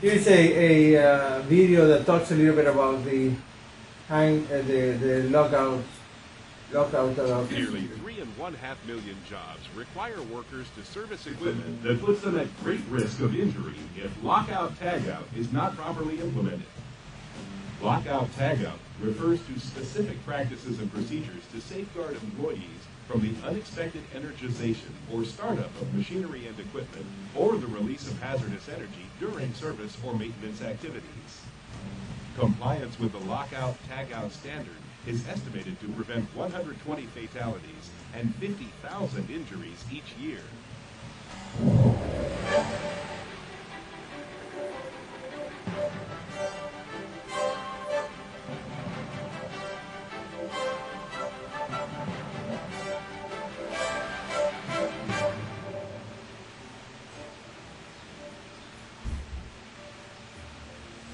Here's a video that talks a little bit about the lockout Nearly procedure. 3.5 million jobs require workers to service equipment that puts them at great risk of injury if lockout-tagout is not properly implemented. Lockout-tagout refers to specific practices and procedures to safeguard employees from the unexpected energization or startup of machinery and equipment or the release of hazardous energy during service or maintenance activities. Compliance with the lockout-tagout standard is estimated to prevent 120 fatalities and 50,000 injuries each year.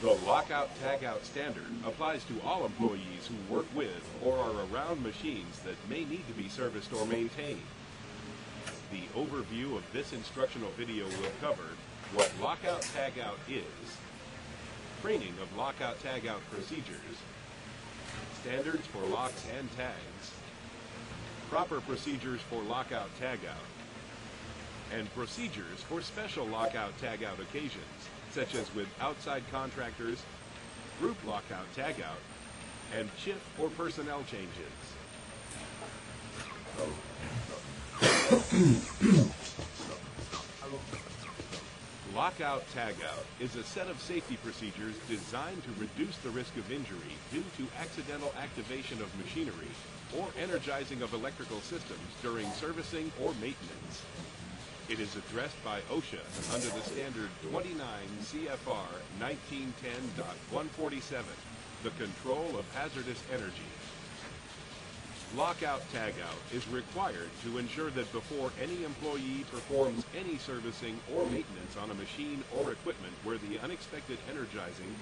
The lockout-tagout standard applies to all employees who work with or are around machines that may need to be serviced or maintained. The overview of this instructional video will cover what lockout-tagout is, training of lockout-tagout procedures, standards for locks and tags, proper procedures for lockout-tagout, and procedures for special lockout-tagout occasions, such as with outside contractors, group lockout-tagout, and shift or personnel changes. Lockout-tagout is a set of safety procedures designed to reduce the risk of injury due to accidental activation of machinery or energizing of electrical systems during servicing or maintenance. It is addressed by OSHA under the standard 29 CFR 1910.147, the control of hazardous energy. Lockout-tagout is required to ensure that before any employee performs any servicing or maintenance on a machine or equipment where the unexpected energizing,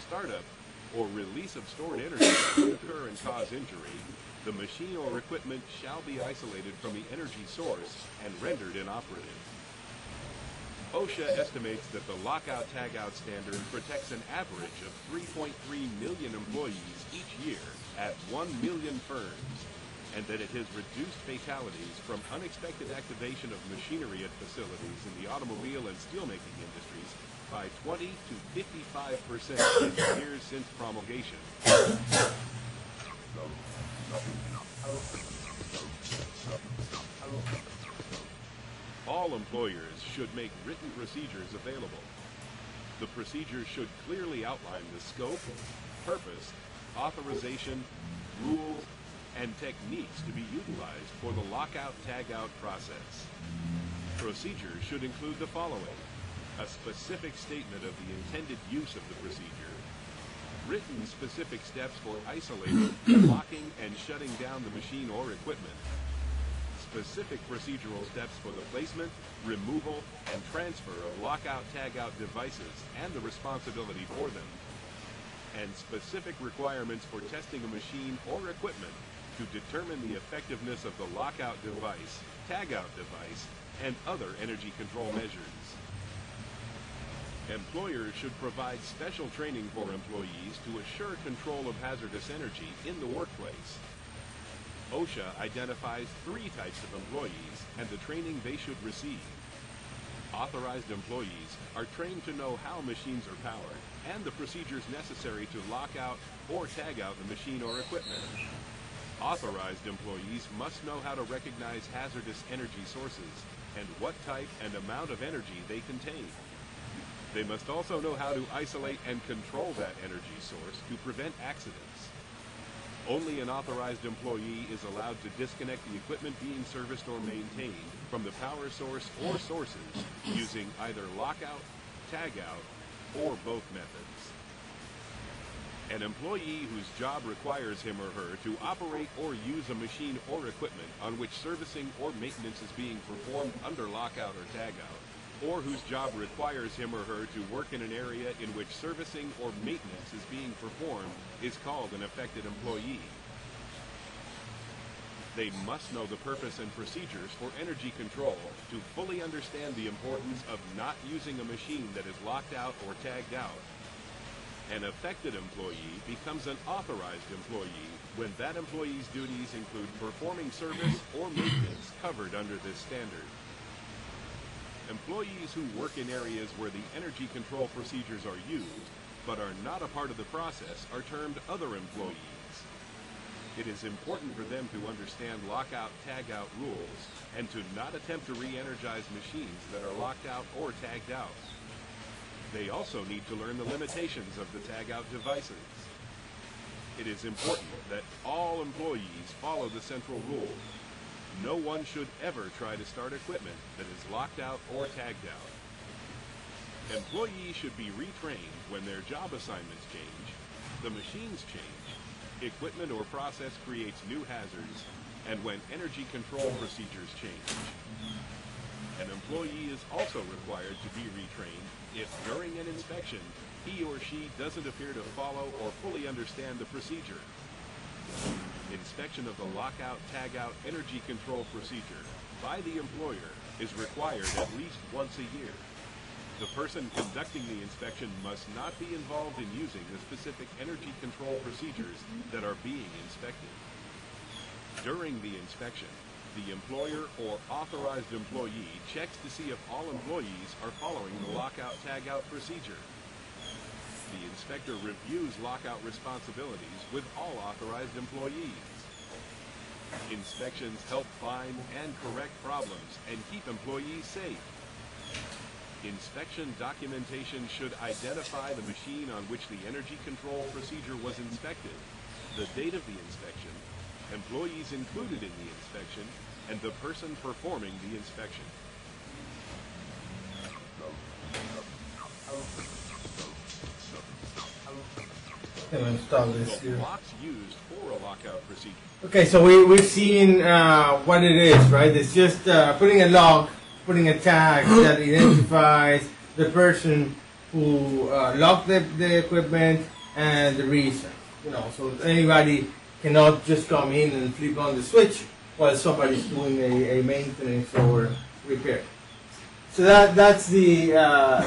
startup, or release of stored energy could occur and cause injury, the machine or equipment shall be isolated from the energy source and rendered inoperative. OSHA estimates that the lockout-tagout standard protects an average of 3.3 million employees each year at 1 million firms, and that it has reduced fatalities from unexpected activation of machinery at facilities in the automobile and steelmaking industries by 20 to 55% in the years since promulgation. All employers should make written procedures available. The procedures should clearly outline the scope, purpose, authorization, rules, and techniques to be utilized for the lockout-tagout process. Procedures should include the following: a specific statement of the intended use of the procedure, written specific steps for isolating, locking, and shutting down the machine or equipment, specific procedural steps for the placement, removal, and transfer of lockout-tagout devices and the responsibility for them, and specific requirements for testing a machine or equipment to determine the effectiveness of the lockout device, tagout device, and other energy control measures. Employers should provide special training for employees to assure control of hazardous energy in the workplace. OSHA identifies 3 types of employees and the training they should receive. Authorized employees are trained to know how machines are powered and the procedures necessary to lock out or tag out the machine or equipment. Authorized employees must know how to recognize hazardous energy sources and what type and amount of energy they contain. They must also know how to isolate and control that energy source to prevent accidents. Only an authorized employee is allowed to disconnect the equipment being serviced or maintained from the power source or sources using either lockout, tagout, or both methods. An employee whose job requires him or her to operate or use a machine or equipment on which servicing or maintenance is being performed under lockout or tagout, or whose job requires him or her to work in an area in which servicing or maintenance is being performed is called an affected employee. They must know the purpose and procedures for energy control to fully understand the importance of not using a machine that is locked out or tagged out. An affected employee becomes an authorized employee when that employee's duties include performing service or maintenance covered under this standard. Employees who work in areas where the energy control procedures are used but are not a part of the process are termed other employees. It is important for them to understand lockout, tagout rules and to not attempt to re-energize machines that are locked out or tagged out. They also need to learn the limitations of the tagout devices. It is important that all employees follow the central rule. No one should ever try to start equipment that is locked out or tagged out. Employees should be retrained when their job assignments change, the machines change, equipment or process creates new hazards, and when energy control procedures change. An employee is also required to be retrained if during an inspection he or she doesn't appear to follow or fully understand the procedure. Inspection of the lockout, tagout energy control procedure by the employer is required at least once a year. The person conducting the inspection must not be involved in using the specific energy control procedures that are being inspected. During the inspection, the employer or authorized employee checks to see if all employees are following the lockout-tagout procedure. The inspector reviews lockout responsibilities with all authorized employees. Inspections help find and correct problems and keep employees safe. Inspection documentation should identify the machine on which the energy control procedure was inspected, the date of the inspection, employees included in the inspection, and the person performing the inspection. Install this The here. blocks used for a lockout procedure. Okay, so we've seen what it is, right? It's just putting a lock, putting a tag that identifies the person who locked the equipment and the reason. You know, so anybody cannot just come in and flip on the switch while somebody's doing a maintenance or repair. So that's the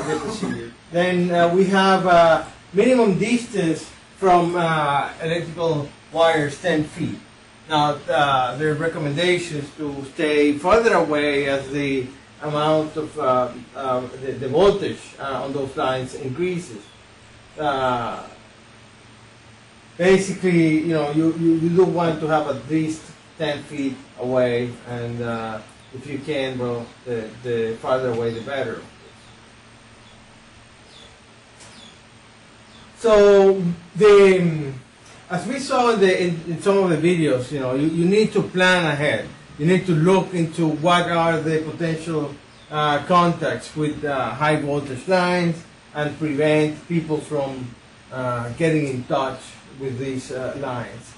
procedure. Then we have minimum distance from electrical wires 10 feet. Now, there are recommendations to stay further away as the amount of the voltage on those lines increases. Basically, you know, you do want to have at least 10 feet away, and if you can, well, the farther away the better. So as we saw in some of the videos, you know, you need to plan ahead. You need to look into what are the potential contacts with high voltage lines and prevent people from getting in touch with these lines.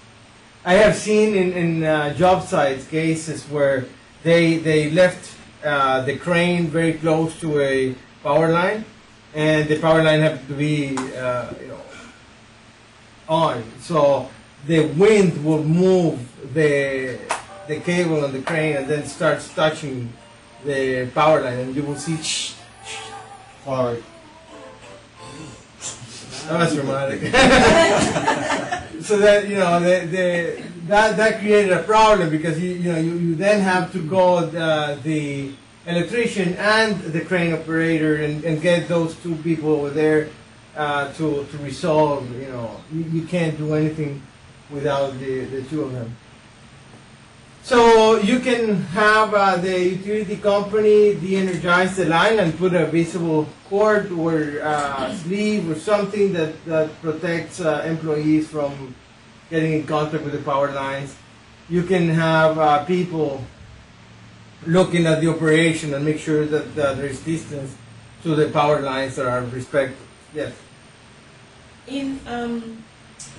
I have seen in job sites cases where they left the crane very close to a power line, and the power line had to be on. So the wind will move the cable on the crane and then starts touching the power line, and you will see hard. That was dramatic. So that, you know, that created a problem, because you then have to call the electrician and the crane operator and get those two people over there to resolve. You know, you can't do anything without the two of them. So you can have the utility company de-energize the line and put a visible cord or sleeve or something that protects employees from getting in contact with the power lines. You can have people looking at the operation and make sure that there is distance to the power lines that are respected. Yes? In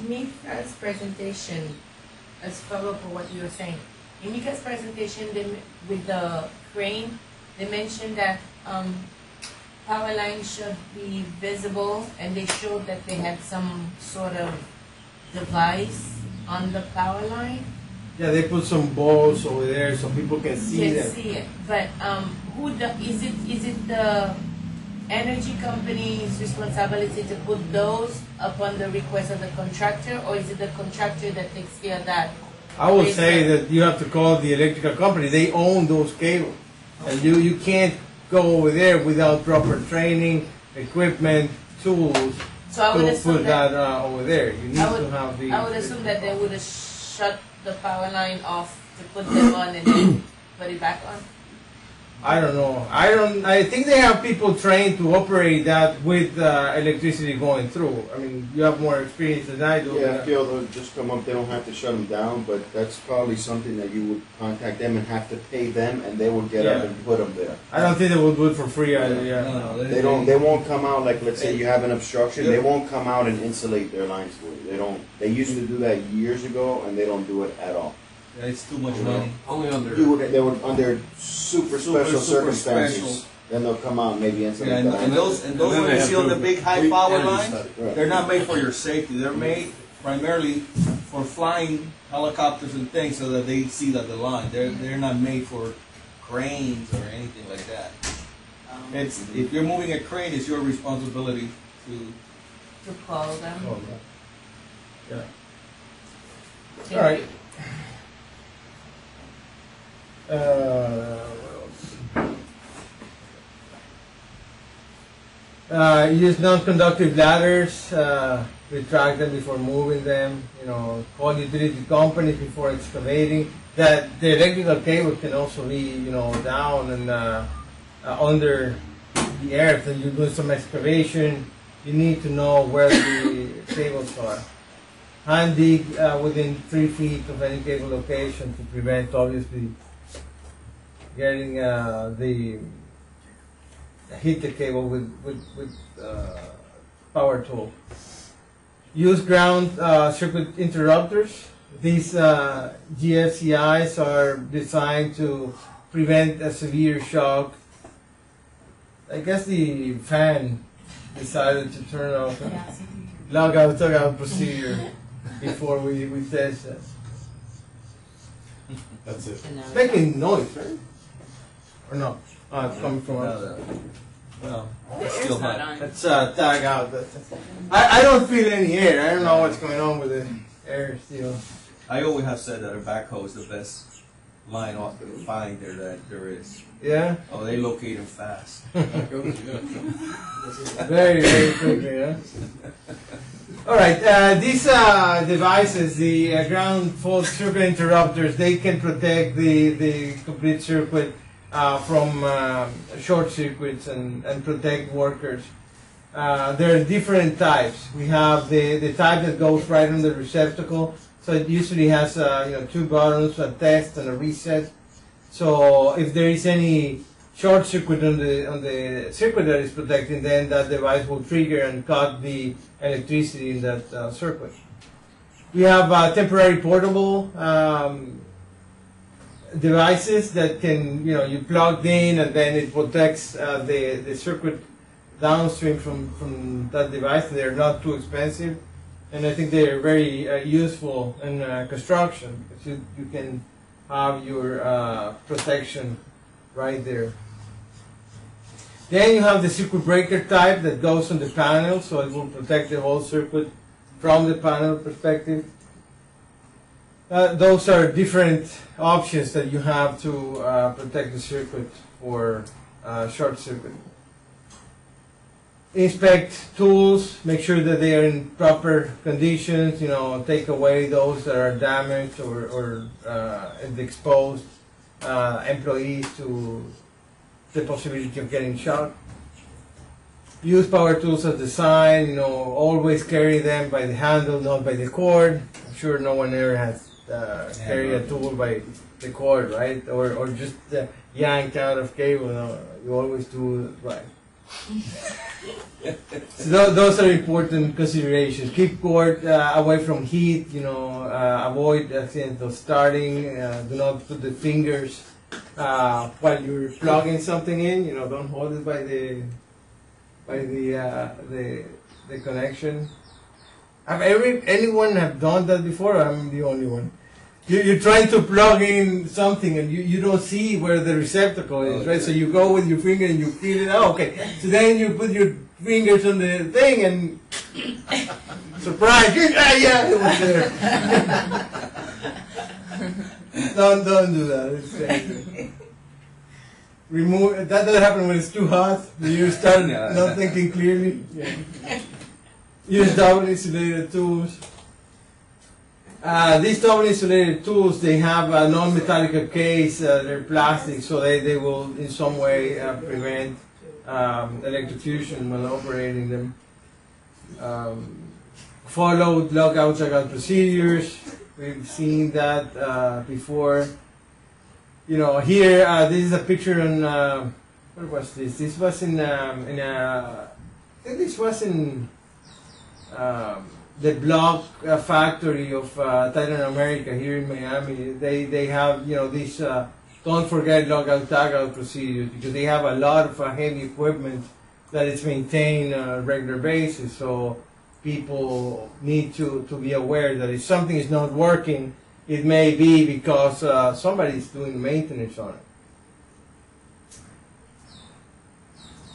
Mika's presentation, as follow up on what you were saying, in Mika's presentation with the crane, they mentioned that power lines should be visible, and they showed that they had some sort of device on the power line. Yeah, they put some balls over there so people can see Can them. see it, but is it the energy company's responsibility to put those upon the request of the contractor, or is it the contractor that takes care of that? I would say that you have to call the electrical company. They own those cables. And you can't go over there without proper training, equipment, tools So I would to assume put that that over there. You need I would, to have the... I would assume that they would have shut the power line off to put them on and then put it back on. I don't know. I think they have people trained to operate that with electricity going through. I mean, you have more experience than I do. Yeah, I feel they'll just come up, they don't have to shut them down, but that's probably something that you would contact them and have to pay them, and they will get up Yeah. and put them there. I don't think they will do it for free either, yeah. No, They won't come out, like, let's say you have an obstruction, Yeah. they won't come out and insulate their lines for you. They don't, they used to do that years ago, and they don't do it at all. Yeah, it's too much money. Only under. They would, under super special circumstances, then they'll come out and maybe insulate Yeah, the line. and those And when then they you have see on the to big high re- power energy lines, study. Right. they're not made for your safety. They're made primarily for flying helicopters and things so that they see that the line. They're not made for cranes or anything like that. It's if you're moving a crane, it's your responsibility to To call them. Oh, yeah. Thank All right. you. What else? Use non-conductive ladders. Retract them before moving them. You know, call utility companies before excavating. That the electrical cable can also be, you know, down and under the earth, and you're doing some excavation. You need to know where the cables are. Hand dig within 3 feet of any cable location to prevent, obviously, getting hit the cable with power tool. Use ground circuit interrupters. These GFCIs are designed to prevent a severe shock. I guess the fan decided to turn off. Log out, took out procedure before we test that. That's it. It's making noise, right? Or no? It's coming from outside. well, it's still hot. Let's tag out. I don't feel any air. I don't know what's going on with the air still. I always have said that a backhoe is the best line off the finder that there is. Yeah? Oh, they locate them fast. Very, very quickly, yeah? Alright, these devices, the ground fault circuit interrupters, they can protect the complete circuit from short circuits and protect workers. There are different types. We have the type that goes right on the receptacle. So it usually has 2 buttons, a test and a reset. So if there is any short circuit on the circuit that is protecting, then that device will trigger and cut the electricity in that circuit. We have temporary portable devices that can, you plugged in and then it protects the circuit downstream from that device. They're not too expensive, and I think they're very useful in construction because you can have your protection right there. Then you have the circuit breaker type that goes on the panel, so it will protect the whole circuit from the panel perspective. Those are different options that you have to protect the circuit for short circuit. Inspect tools, make sure that they are in proper conditions, take away those that are damaged or exposed employees to the possibility of getting shocked. Use power tools as designed, always carry them by the handle, not by the cord. I'm sure no one ever has carry a tool by the cord, right? Or just yanked out of cable. No, you always do it right. So those are important considerations. Keep cord away from heat. Avoid accidental starting. Do not put the fingers while you're plugging something in. Don't hold it by the connection. Have anyone have done that before? Or I'm the only one. you're trying to plug in something and you don't see where the receptacle is, right? So you go with your finger and you feel it. Oh, okay. So then you put your fingers on the thing and surprise! Yeah, it was there. Don't do that. It's remove that doesn't happen when it's too hot. You start not thinking clearly. Yeah. Use double insulated tools. These double insulated tools, they have a non-metallic case. They're plastic, so they will in some way prevent electrocution when operating them. Follow lockout tagout procedures. We've seen that before. You know, here, this is a picture on, where was this? This was I think this was in the block factory of Titan America here in Miami. They have, you know, these, don't forget lockout tagout procedures, because they have a lot of heavy equipment that is maintained on a regular basis. So people need to be aware that if something is not working, it may be because somebody's doing maintenance on it.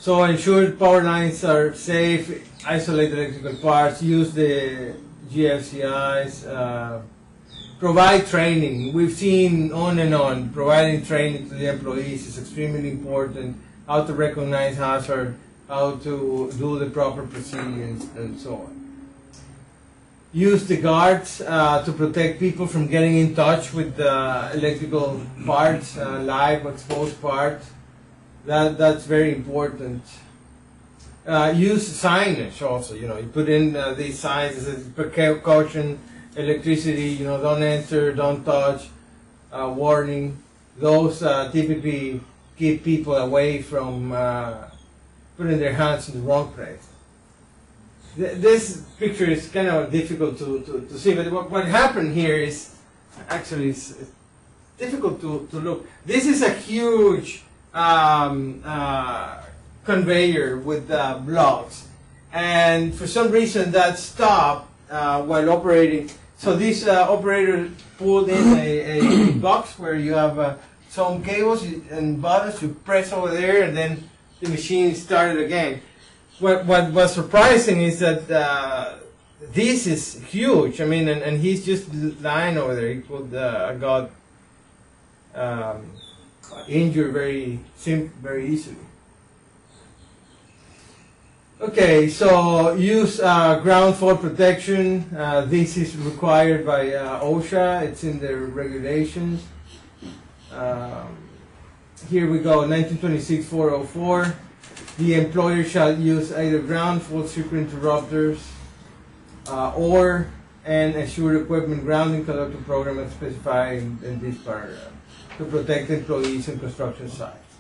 So ensure power lines are safe, isolate electrical parts, use the GFCIs, provide training. We've seen on and on, providing training to the employees is extremely important, how to recognize hazard, how to do the proper procedures, and so on. Use the guards to protect people from getting in touch with electrical parts, live exposed parts. That's very important. Use signage also. You know, you put in these signs that says precaution, electricity. You know, don't enter, don't touch, warning. Those typically keep people away from putting their hands in the wrong place. This picture is kind of difficult to see, but what happened here is actually it's difficult to look. This is a huge conveyor with blocks, and for some reason that stopped while operating. So this operator pulled in a box where you have some cables and buttons. You press over there, and then the machine started again. What was surprising is that this is huge. I mean, and he's just lying over there. He could got injured very easily. Okay, so use ground fault protection. This is required by OSHA. It's in their regulations. Here we go, 1926-404. The employer shall use either ground fault super interrupters or an assured equipment grounding conductor program as specified in this paragraph to protect employees in construction sites.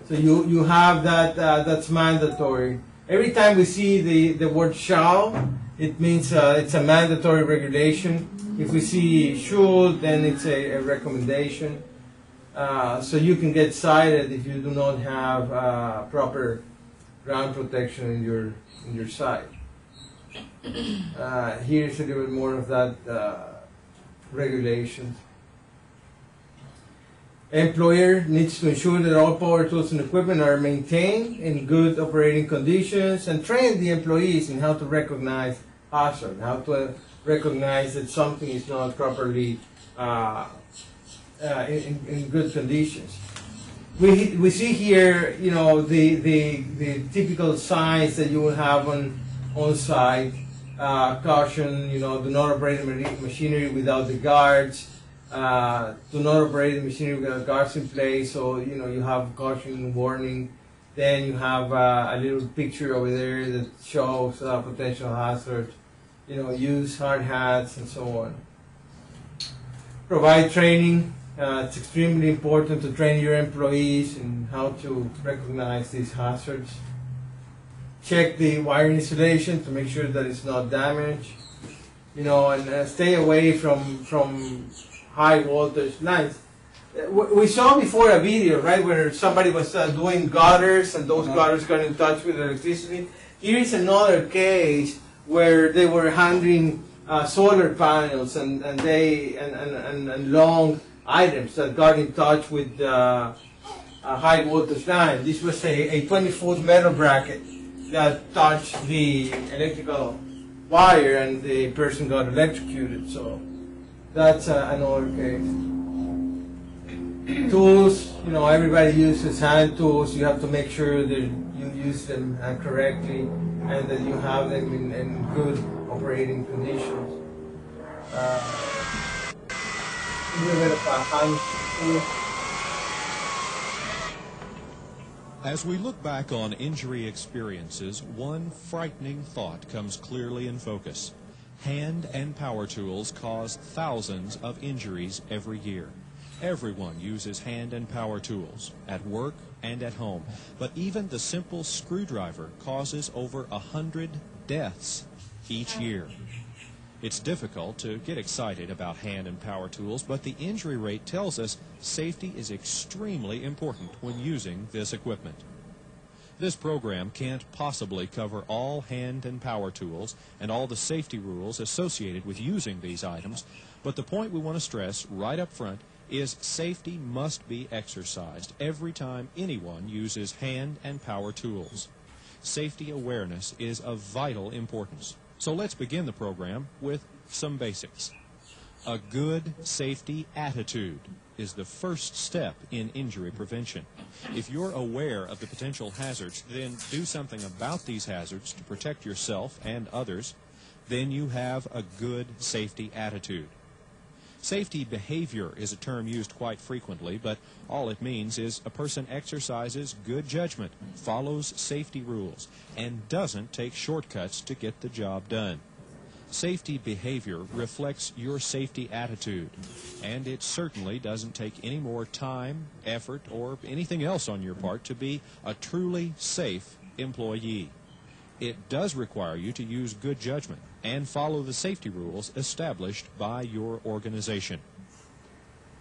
So you have that, that's mandatory. Every time we see the word shall, it means it's a mandatory regulation. If we see should, then it's a recommendation. So you can get cited if you do not have proper ground protection in your site. Here's a little bit more of that regulations. Employer needs to ensure that all power tools and equipment are maintained in good operating conditions and train the employees in how to recognize hazard, how to recognize that something is not properly in good conditions. We see here, you know, the typical signs that you will have on site. Caution, you know, do not operate the machinery without the guards. Do not operate the machinery without guards in place. So, you know, you have caution, warning. Then you have a little picture over there that shows potential hazards. You know, use hard hats and so on. Provide training. It's extremely important to train your employees in how to recognize these hazards. Check the wire insulation to make sure that it's not damaged. You know, and stay away from high voltage lines. We saw before a video, right, where somebody was doing gutters and those gutters got in touch with electricity. Here is another case where they were handling solar panels and long items that got in touch with a high voltage line. This was a 20-foot metal bracket that touched the electrical wire, and the person got electrocuted. So that's another case. Tools, you know, everybody uses hand tools. You have to make sure that you use them correctly and that you have them in good operating conditions. A little bit of a hand tool. As we look back on injury experiences, one frightening thought comes clearly in focus. Hand and power tools cause thousands of injuries every year. Everyone uses hand and power tools, at work and at home. But even the simple screwdriver causes over 100 deaths each year. It's difficult to get excited about hand and power tools, but the injury rate tells us safety is extremely important when using this equipment. This program can't possibly cover all hand and power tools and all the safety rules associated with using these items, but the point we want to stress right up front is safety must be exercised every time anyone uses hand and power tools. Safety awareness is of vital importance. So let's begin the program with some basics. A good safety attitude is the first step in injury prevention. If you're aware of the potential hazards, then do something about these hazards to protect yourself and others. Then you have a good safety attitude. Safety behavior is a term used quite frequently, but all it means is a person exercises good judgment, follows safety rules, and doesn't take shortcuts to get the job done. Safety behavior reflects your safety attitude, and it certainly doesn't take any more time, effort, or anything else on your part to be a truly safe employee. It does require you to use good judgment and follow the safety rules established by your organization.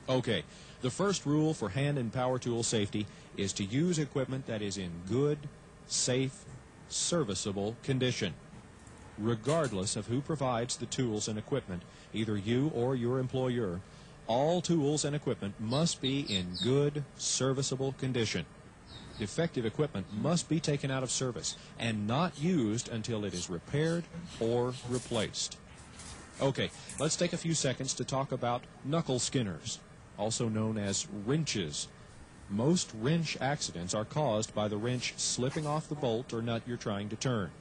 Okay, the first rule for hand and power tool safety is to use equipment that is in good, safe, serviceable condition. Regardless of who provides the tools and equipment, either you or your employer, all tools and equipment must be in good, serviceable condition. Defective equipment must be taken out of service and not used until it is repaired or replaced. Okay, let's take a few seconds to talk about knuckle skinners, also known as wrenches. Most wrench accidents are caused by the wrench slipping off the bolt or nut you're trying to turn.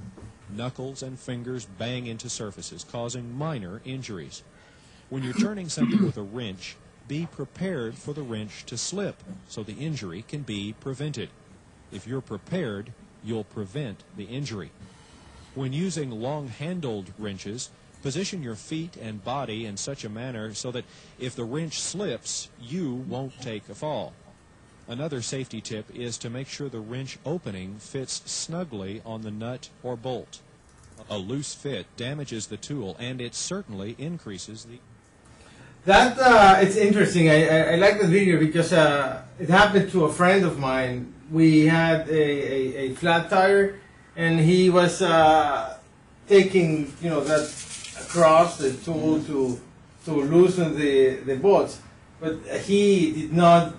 Knuckles and fingers bang into surfaces, causing minor injuries. When you're turning something with a wrench, be prepared for the wrench to slip so the injury can be prevented. If you're prepared, you'll prevent the injury. When using long-handled wrenches, position your feet and body in such a manner so that if the wrench slips, you won't take a fall. Another safety tip is to make sure the wrench opening fits snugly on the nut or bolt. A loose fit damages the tool, and it certainly increases the... That, it's interesting. I like the video because it happened to a friend of mine. We had a flat tire, and he was taking, you know, that across the tool to loosen the bolts, but he did not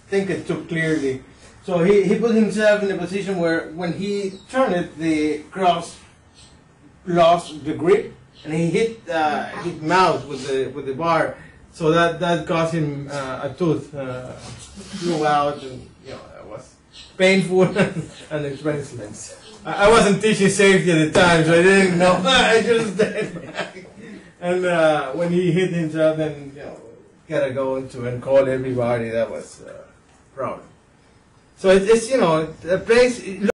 think it too clearly. So he put himself in a position where when he turned it, the cross lost the grip, and he hit his mouth with the bar. So that caused him a tooth flew out, and you know it was painful and expensive. I wasn't teaching safety at the time, so I didn't know. I just did. And when he hit himself, then you know gotta go into and call everybody. That was a problem. So it's you know a place.